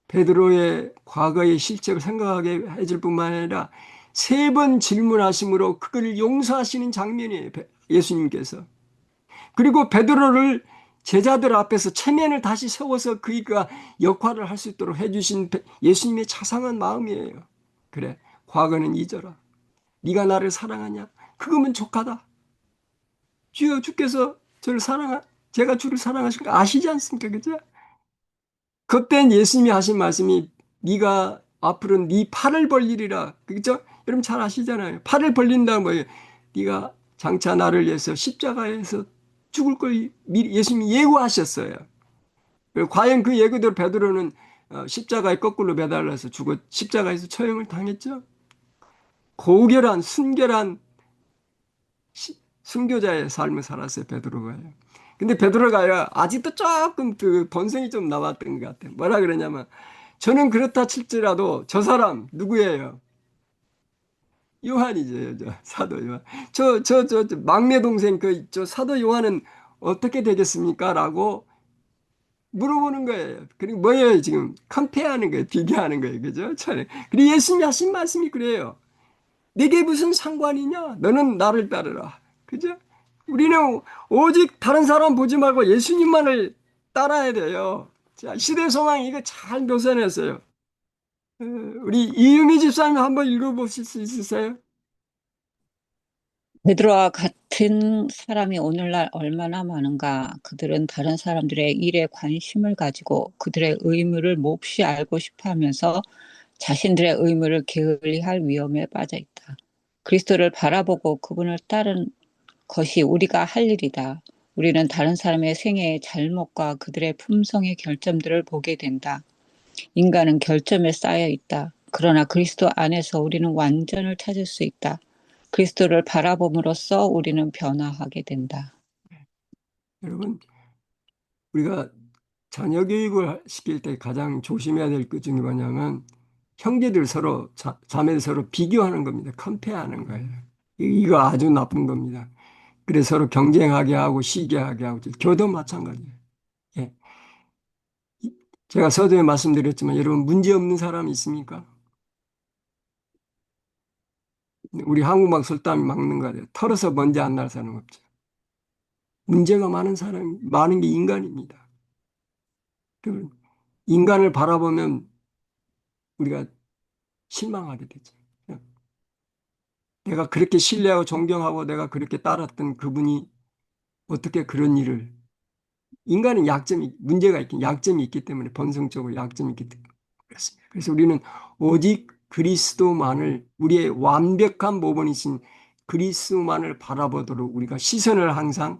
베드로의 과거의 실적을 생각하게 해줄 뿐만 아니라 세 번 질문하심으로 그걸 용서하시는 장면이에요. 예수님께서. 그리고 베드로를 제자들 앞에서 체면을 다시 세워서 그가 역할을 할 수 있도록 해주신 예수님의 자상한 마음이에요. 그래, 과거는 잊어라. 네가 나를 사랑하냐? 그거면 족하다. 주여, 주께서 제가 주를 사랑하신 거 아시지 않습니까? 그죠? 그때 예수님이 하신 말씀이 네가 앞으로 네 팔을 벌리리라. 그죠? 여러분 잘 아시잖아요. 팔을 벌린다는 뭐예요? 네가 장차 나를 위해서 십자가에서 죽을 걸 미리 예수님이 예고하셨어요. 과연 그 예고대로 베드로는 십자가에 거꾸로 매달려서 죽어 십자가에서 처형을 당했죠. 고결한 순결한 순교자의 삶을 살았어요. 베드로가요. 근데 베드로가요 아직도 조금 그 본성이 좀 남았던 것 같아요. 뭐라 그러냐면 저는 그렇다 칠지라도 저 사람 누구예요? 요한이죠, 사도 요한. 저 막내 동생 저 사도 요한은 어떻게 되겠습니까? 라고 물어보는 거예요. 그리고 뭐예요? 지금 컴페어하는 거예요. 비교하는 거예요. 그죠? 그리고 예수님이 하신 말씀이 그래요. 내게 무슨 상관이냐? 너는 나를 따르라. 그죠? 우리는 오직 다른 사람 보지 말고 예수님만을 따라야 돼요. 자, 시대 소망이 이거 잘 묘사했어요. 우리 이유미 집사님 한번 읽어보실 수 있으세요? 베드로와 같은 사람이 오늘날 얼마나 많은가. 그들은 다른 사람들의 일에 관심을 가지고 그들의 의무를 몹시 알고 싶어 하면서 자신들의 의무를 게을리할 위험에 빠져 있다. 그리스도를 바라보고 그분을 따른 것이 우리가 할 일이다. 우리는 다른 사람의 생애의 잘못과 그들의 품성의 결점들을 보게 된다. 인간은 결점에 쌓여 있다. 그러나 그리스도 안에서 우리는 완전을 찾을 수 있다. 그리스도를 바라봄으로써 우리는 변화하게 된다. 여러분, 우리가 자녀 교육을 시킬 때 가장 조심해야 될 것 중에 뭐냐면 형제들 서로 자매들 서로 비교하는 겁니다. 컴페어하는 거예요. 이거 아주 나쁜 겁니다. 그래서 서로 경쟁하게 하고 시기하게 하고 교도 마찬가지예요. 예. 제가 서두에 말씀드렸지만 여러분 문제 없는 사람 있습니까? 우리 한국말 설담이 막는 거 같아요. 털어서 먼지 안 날 사람 없죠. 문제가 많은 사람, 많은 게 인간입니다. 그 인간을 바라보면 우리가 실망하게 되죠. 내가 그렇게 신뢰하고 존경하고 내가 그렇게 따랐던 그분이 어떻게 그런 일을 인간은 문제가 있긴 약점이 있기 때문에 본성적으로 약점이 있기 때문에 그렇습니다. 그래서 우리는 오직 그리스도만을 우리의 완벽한 모범이신 그리스도만을 바라보도록 우리가 시선을 항상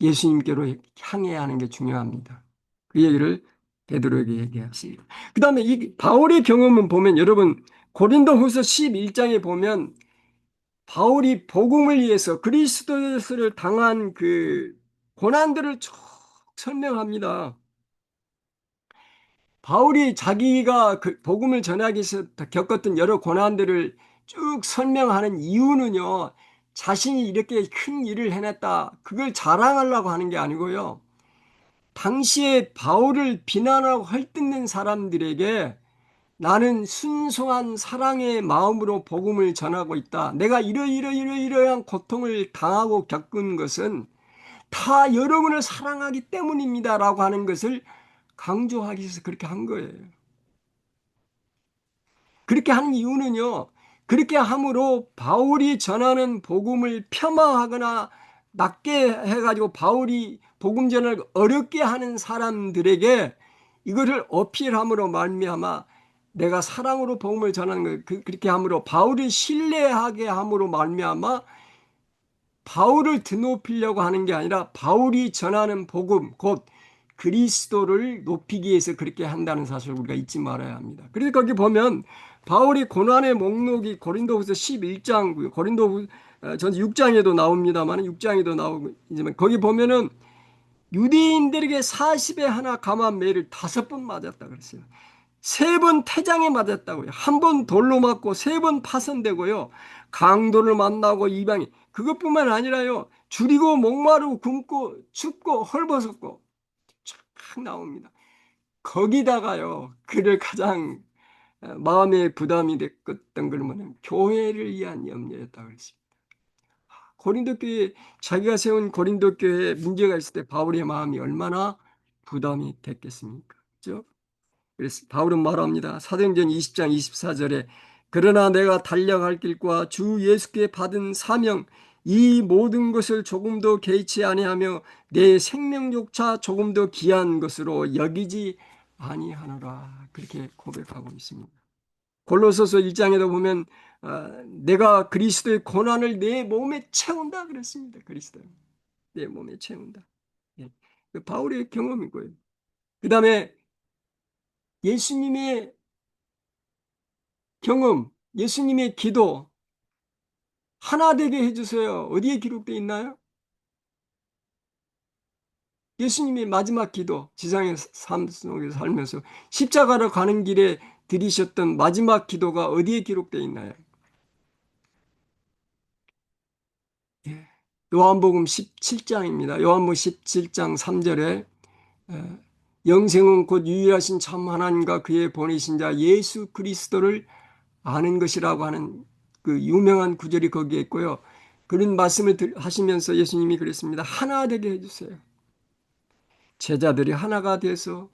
예수님께로 향해야 하는 게 중요합니다. 그 얘기를 베드로에게 얘기했습니다. 그 다음에 이 바울의 경험은 보면 여러분 고린도후서 11장에 보면 바울이 복음을 위해서 그리스도를 당한 그 고난들을 쭉 설명합니다. 바울이 자기가 그 복음을 전하기 위해서 겪었던 여러 고난들을 쭉 설명하는 이유는요, 자신이 이렇게 큰 일을 해냈다. 그걸 자랑하려고 하는 게 아니고요. 당시에 바울을 비난하고 헐뜯는 사람들에게 나는 순수한 사랑의 마음으로 복음을 전하고 있다. 내가 이러이러한 고통을 당하고 겪은 것은 다 여러분을 사랑하기 때문입니다. 라고 하는 것을 강조하기 위해서 그렇게 한 거예요. 그렇게 하는 이유는요, 그렇게 함으로 바울이 전하는 복음을 폄하하거나 낮게 해가지고 바울이 복음 전을 어렵게 하는 사람들에게 이거를 어필함으로 말미암아 내가 사랑으로 복음을 전하는 거 그렇게 함으로 바울을 신뢰하게 함으로 말미암아 바울을 드높이려고 하는 게 아니라 바울이 전하는 복음 곧 그리스도를 높이기 위해서 그렇게 한다는 사실을 우리가 잊지 말아야 합니다. 그래서 거기 보면 바울이 고난의 목록이 고린도후서 11장, 전 6장에도 나옵니다만 6장에도 나오지만 거기 보면은 유대인들에게 40에 하나 감한 매를 5번 맞았다 그랬어요. 3번 태장에 맞았다고요. 1번 돌로 맞고 3번 파손되고요. 강도를 만나고 이방인 그것뿐만 아니라요. 줄이고 목마르고 굶고 춥고 헐벗었고 쫙 나옵니다. 거기다가요. 그를 가장 마음의 부담이 됐던 걸 뭐냐면 교회를 위한 염려였다고 그랬습니다. 고린도 교회, 자기가 세운 고린도 교회에 문제가 있을 때 바울의 마음이 얼마나 부담이 됐겠습니까? 그죠? 그래서 바울은 말합니다. 사도행전 20장 24절에 그러나 내가 달려갈 길과 주 예수께 받은 사명 이 모든 것을 조금도 개의치 아니하며 내 생명조차 조금도 귀한 것으로 여기지 아니하노라. 그렇게 고백하고 있습니다. 골로새서 1장에도 보면 내가 그리스도의 고난을 내 몸에 채운다 그랬습니다. 그리스도 내 몸에 채운다. 예. 그 바울의 경험인 거예요. 그 다음에 예수님의 경험, 예수님의 기도 하나 되게 해주세요. 어디에 기록되어 있나요? 예수님의 마지막 기도, 지상의 삶 속에서 살면서 십자가로 가는 길에 드리셨던 마지막 기도가 어디에 기록되어 있나요? 예. 요한복음 17장입니다. 요한복음 17장 3절에 영생은 곧 유일하신 참 하나님과 그의 보내신 자 예수 그리스도를 아는 것이라고 하는 그 유명한 구절이 거기에 있고요. 그런 말씀을 하시면서 예수님이 그랬습니다. 하나 되게 해주세요. 제자들이 하나가 돼서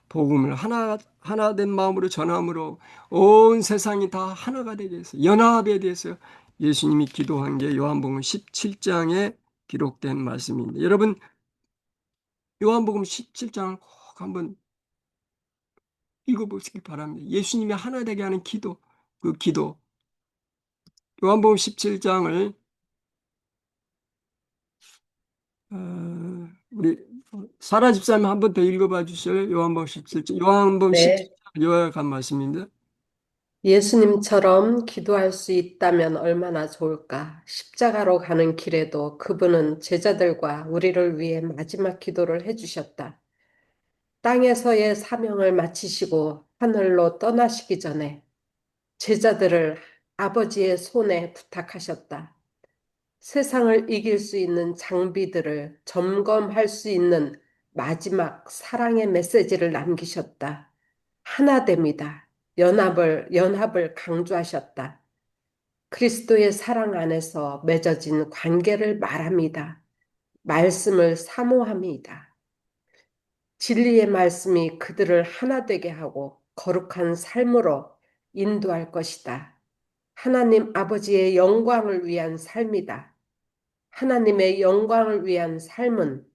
복음을 하나 된 마음으로 전함으로 온 세상이 다 하나가 되게 해서 연합에 대해서 예수님이 기도한 게 요한복음 17장에 기록된 말씀입니다. 여러분 요한복음 17장을 꼭 한번 읽어보시기 바랍니다. 예수님이 하나 되게 하는 기도, 그 기도. 요한복음 17장을 우리 사라 집사님 한 번 더 읽어봐 주실래요? 요한복음 17장. 요한복음 네. 17장 요약한 말씀입니다. 예수님처럼 기도할 수 있다면 얼마나 좋을까? 십자가로 가는 길에도 그분은 제자들과 우리를 위해 마지막 기도를 해주셨다. 땅에서의 사명을 마치시고 하늘로 떠나시기 전에 제자들을 아버지의 손에 부탁하셨다. 세상을 이길 수 있는 장비들을 점검할 수 있는 마지막 사랑의 메시지를 남기셨다. 하나됨이다. 연합을 강조하셨다. 그리스도의 사랑 안에서 맺어진 관계를 말합니다. 말씀을 사모함이다. 진리의 말씀이 그들을 하나 되게 하고 거룩한 삶으로 인도할 것이다. 하나님 아버지의 영광을 위한 삶이다. 하나님의 영광을 위한 삶은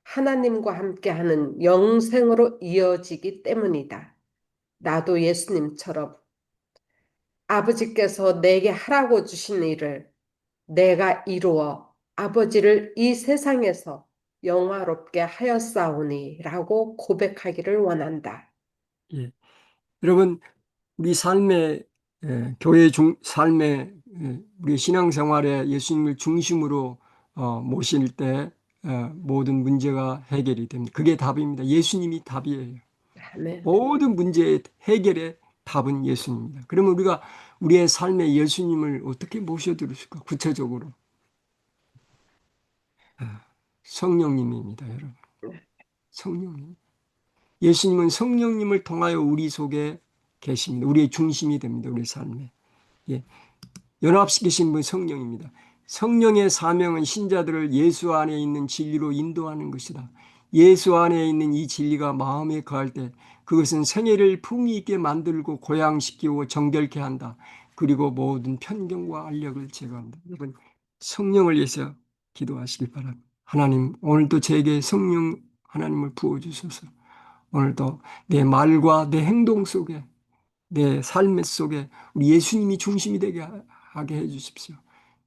하나님과 함께하는 영생으로 이어지기 때문이다. 나도 예수님처럼 아버지께서 내게 하라고 주신 일을 내가 이루어 아버지를 이 세상에서 영화롭게 하였사오니라고 고백하기를 원한다. 예. 여러분, 우리 삶의 교회 삶의 우리 신앙생활에 예수님을 중심으로 모실 때 모든 문제가 해결이 됩니다. 그게 답입니다. 예수님이 답이에요. 아멘. 모든 문제의 해결의 답은 예수님입니다. 그러면 우리가 우리의 삶에 예수님을 어떻게 모셔드릴까? 구체적으로 성령님입니다, 여러분. 성령님. 예수님은 성령님을 통하여 우리 속에 계십니다. 우리의 중심이 됩니다. 우리 삶에. 예. 연합시키신 분 성령입니다. 성령의 사명은 신자들을 예수 안에 있는 진리로 인도하는 것이다. 예수 안에 있는 이 진리가 마음에 거할 때 그것은 생애를 품위 있게 만들고 고양시키고 정결케 한다. 그리고 모든 편견과 알력을 제거한다. 여러분 성령을 위해서 기도하시기 바랍니다. 하나님 오늘도 제게 성령 하나님을 부어주셔서 오늘도 내 말과 내 행동 속에 내 삶 속에 우리 예수님이 중심이 되게 하게 해주십시오.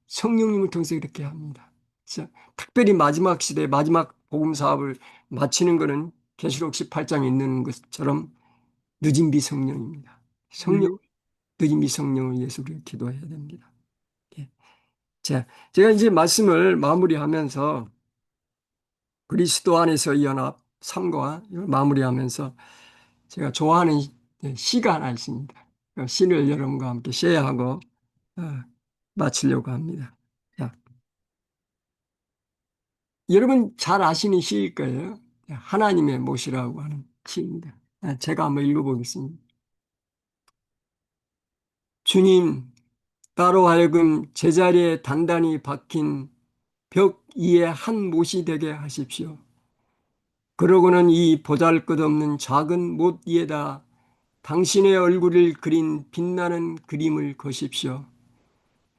성령님을 통해서 이렇게 합니다. 그래서 특별히 마지막 시대 마지막 복음 사업을 마치는 것은 계시록 18장에 있는 것처럼 늦은 비 성령입니다. 성령, 늦은 비 성령을 위해서 우리가 기도해야 됩니다. 예. 자, 제가 이제 말씀을 마무리하면서 그리스도 안에서 연합 3과 마무리하면서 제가 좋아하는 시가 하나 있습니다. 그 시를 여러분과 함께 쉐어하고 마치려고 합니다. 자, 여러분 잘 아시는 시일 거예요. 하나님의 못이라고 하는 시입니다. 제가 한번 읽어보겠습니다. 주님, 나로 하여금 제자리에 단단히 박힌 벽 위에 한 못이 되게 하십시오. 그러고는 이 보잘것없는 작은 못 위에다 당신의 얼굴을 그린 빛나는 그림을 거십시오.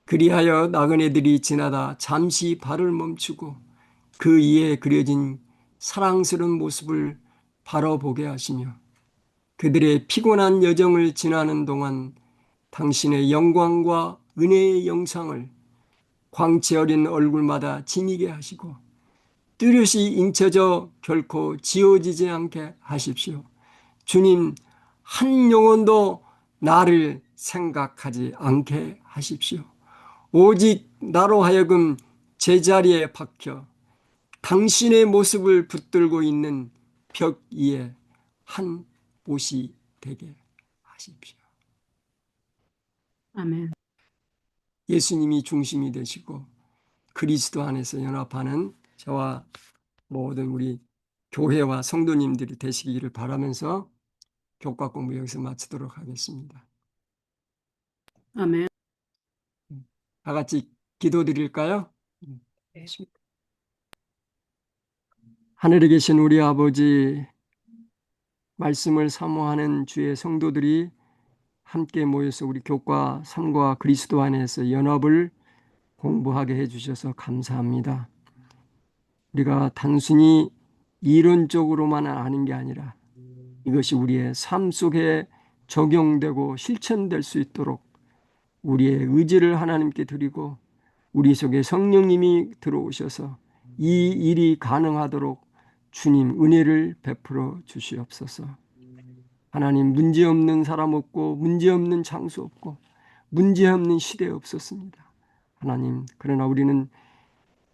그리하여 나그네들이 지나다 잠시 발을 멈추고 그 위에 그려진 사랑스러운 모습을 바라보게 하시며 그들의 피곤한 여정을 지나는 동안 당신의 영광과 은혜의 영상을 광채 어린 얼굴마다 지니게 하시고 뚜렷이 인쳐져 결코 지워지지 않게 하십시오. 주님, 한 영혼도 나를 생각하지 않게 하십시오. 오직 나로 하여금 제자리에 박혀 당신의 모습을 붙들고 있는 벽 위에 한 못이 되게 하십시오. 아멘. 예수님이 중심이 되시고 그리스도 안에서 연합하는 저와 모든 우리 교회와 성도님들이 되시기를 바라면서 교과 공부 여기서 마치도록 하겠습니다. 아멘. 다 같이 기도드릴까요? 네. 하늘에 계신 우리 아버지, 말씀을 사모하는 주의 성도들이 함께 모여서 우리 교과 3과 그리스도 안에서 연합을 공부하게 해주셔서 감사합니다. 우리가 단순히 이론적으로만 아는 게 아니라 이것이 우리의 삶 속에 적용되고 실천될 수 있도록 우리의 의지를 하나님께 드리고 우리 속에 성령님이 들어오셔서 이 일이 가능하도록 주님 은혜를 베풀어 주시옵소서. 하나님, 문제없는 사람 없고 문제없는 장소 없고 문제없는 시대 없었습니다. 하나님, 그러나 우리는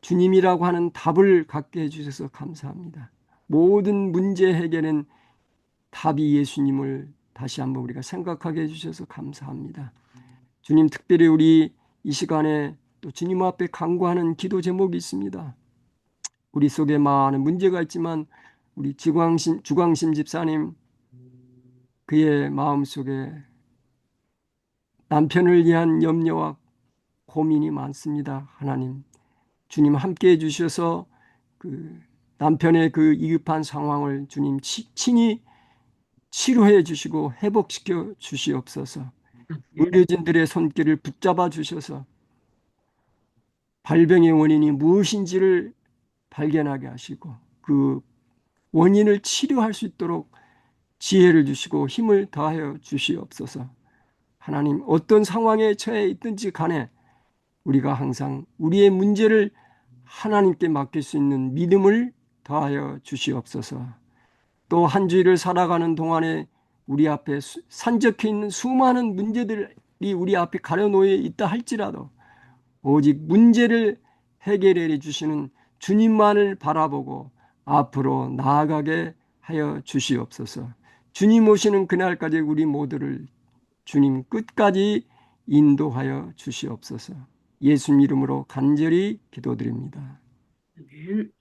주님이라고 하는 답을 갖게 해주셔서 감사합니다. 모든 문제 해결은 답이 예수님을 다시 한번 우리가 생각하게 해주셔서 감사합니다. 주님, 특별히 우리 이 시간에 또 주님 앞에 간구하는 기도 제목이 있습니다. 우리 속에 많은 문제가 있지만 우리 주광심 집사님, 그의 마음속에 남편을 위한 염려와 고민이 많습니다. 하나님, 주님 함께 해주셔서 그 남편의 그 위급한 상황을 주님 친히 치료해 주시고 회복시켜 주시옵소서. 의료진들의 손길을 붙잡아 주셔서 발병의 원인이 무엇인지를 발견하게 하시고 그 원인을 치료할 수 있도록 지혜를 주시고 힘을 더하여 주시옵소서. 하나님, 어떤 상황에 처해 있든지 간에 우리가 항상 우리의 문제를 하나님께 맡길 수 있는 믿음을 더하여 주시옵소서. 또 한 주일을 살아가는 동안에 우리 앞에 산적해 있는 수많은 문제들이 우리 앞에 가려놓여 있다 할지라도 오직 문제를 해결해 주시는 주님만을 바라보고 앞으로 나아가게 하여 주시옵소서. 주님 오시는 그날까지 우리 모두를 주님 끝까지 인도하여 주시옵소서. 예수님 이름으로 간절히 기도드립니다. 아멘.